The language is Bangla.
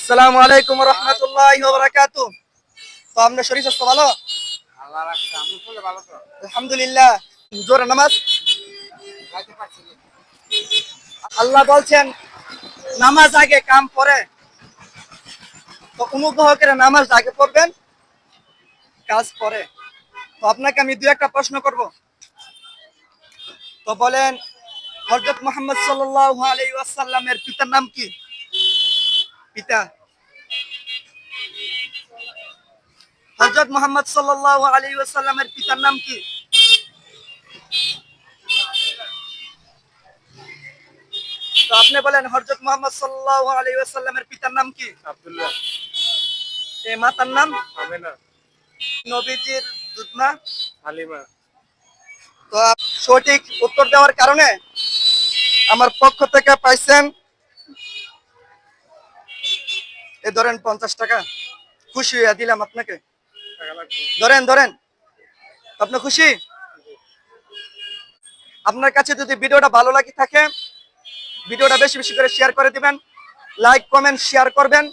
আসসালামু আলাইকুম ওয়া রাহমাতুল্লাহি ওয়া বারাকাতুহু। তো আপনার শরীর স্বাস্থ্য ভালো? আল্লাহ রাখছে, আমি বলে ভালো তো। আলহামদুলিল্লাহ। জোরে নামাজ। যাইতে পারছি না। আল্লাহ বলছেন নামাজ আগে কাম পরে। তো অনুগ্রহ করে নামাজ আগে পড়বেন, কাজ পরে। তো আপনাকে আমি দুই একটা প্রশ্ন করব। তো বলেন, হযরত মুহাম্মদ সাল্লাল্লাহু আলাইহি ওয়াসাল্লামের পিতার নাম কি? পিতা হযরত মুহাম্মদ সাল্লাল্লাহু আলাইহি ওয়াসাল্লামের পিতার নাম কি? তো আপনি বলেন হযরত মুহাম্মদ সাল্লাল্লাহু আলাইহি ওয়াসাল্লামের পিতার নাম কি? আব্দুল্লাহ, মাতার নাম? আমেনা, নবীজির দুধমা। হালিমা। তো সঠিক উত্তর দেওয়ার কারণে আমার পক্ষ থেকে পাইছেন, এ ধরেন 50 টাকা। খুশি হইয়া দিলাম আপনাকে। টাকা লাগবে। ধরেন ধরেন, আপনি খুশি? আপনার কাছে যদি ভিডিওটা ভালো লাগে থাকে, ভিডিওটা বেশি বেশি করে শেয়ার করে দিবেন, লাইক কমেন্ট শেয়ার করবেন।